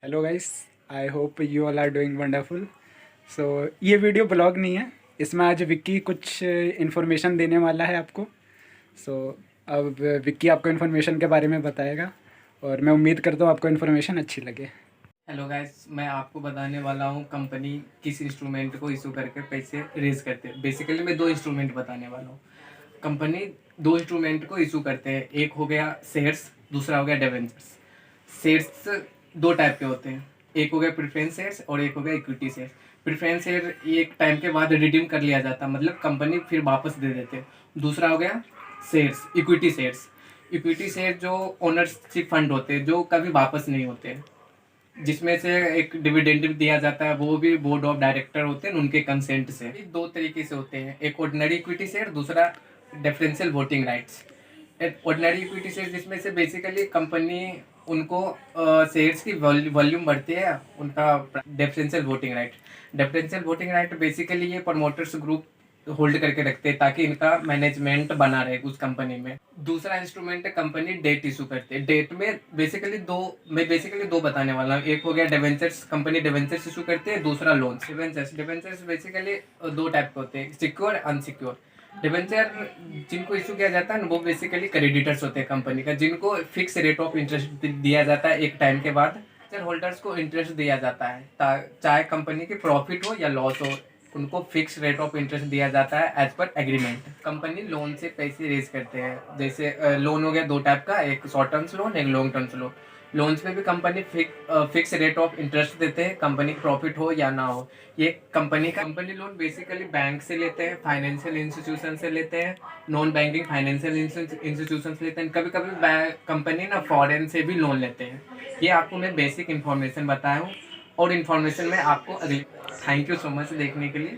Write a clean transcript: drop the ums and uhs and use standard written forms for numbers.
Hello guys, I hope you all are doing wonderful. So ये video blog नहीं है, इसमें आज विक्की कुछ इन्फॉर्मेशन देने वाला है आपको। सो अब विक्की आपको इन्फॉर्मेशन के बारे में बताएगा और मैं उम्मीद करता हूँ आपको इन्फॉर्मेशन अच्छी लगे। हेलो गाइस, मैं आपको बताने वाला हूँ कंपनी किस इंस्ट्रूमेंट को इशू करके पैसे रेज करते हैं। बेसिकली मैं दो इंस्ट्रूमेंट बताने वाला हूँ। कंपनी दो इंस्ट्रूमेंट को इशू करते हैं, एक हो गया शेयर्स, दूसरा हो गया डिबेंचर्स। शेयर्स दो टाइप के होते हैं, एक हो गया प्रेफरेंस शेयर्स और एक हो गया इक्विटी शेयर्स। प्रेफरेंस शेयर एक टाइम के बाद रिडीम कर लिया जाता है, मतलब कंपनी फिर वापस दे देते हैं। दूसरा हो गया shares, equity shares. Equity share जो ओनरशिप फंड होते हैं जो कभी वापस नहीं होते हैं, जिसमें से एक डिविडेंड भी दिया जाता है, वो भी बोर्ड ऑफ डायरेक्टर होते हैं उनके कंसेंट से। दो तरीके से होते हैं, एक ऑर्डिनरी इक्विटी शेयर, दूसरा differential voting rights. Ordinary equity share जिसमें से बेसिकली कंपनी उनको शेयर्स की वॉल्यूम बढ़ती है, उनका differential voting right. Differential voting right basically ये प्रमोटर्स ग्रुप होल्ड करके रखते हैं ताकि इनका मैनेजमेंट बना रहे उस कंपनी में। दूसरा इंस्ट्रूमेंट है कंपनी डेट इशू करती है। डेट में बेसिकली दो बताने वाला हूँ। एक हो गया डिवेंचर्स, कंपनी डिवेंचर्स इशू करती है, दूसरा लोन्स। डिवेंचर्स बेसिकली दो टाइप के होते हैं, सिक्योर अनसिक्योर। डिवेंचर जिनको इशू किया जाता है वो बेसिकली क्रेडिटर्स होते हैं कंपनी का, जिनको फिक्स रेट ऑफ इंटरेस्ट दिया जाता है एक टाइम के बाद। शेयर होल्डर्स को इंटरेस्ट दिया जाता है, चाहे कंपनी की प्रॉफिट हो या लॉस हो, उनको फिक्स रेट ऑफ इंटरेस्ट दिया जाता है as per agreement. Company loan से पैसे रेज करते हैं, जैसे लोन हो गया दो टाइप का, एक शॉर्ट टर्म्स लोन, एक लॉन्ग टर्म्स लोन। लोन्स पे भी company fix rate of interest देते हैं, कंपनी की प्रॉफिट हो या ना हो। ये कंपनी लोन बेसिकली बैंक से लेते हैं, फाइनेंशियल इंस्टीट्यूशन से लेते हैं, नॉन बैंकिंग फाइनेंशियल इंस्टीट्यूशन से लेते हैं। कभी कभी कंपनी ना फॉरेन से भी लोन लेते हैं। ये आपको मैं बेसिक इन्फॉर्मेशन बताया हूँ, और इन्फॉर्मेशन में आपको अगली। थैंक यू सो मच देखने के लिए।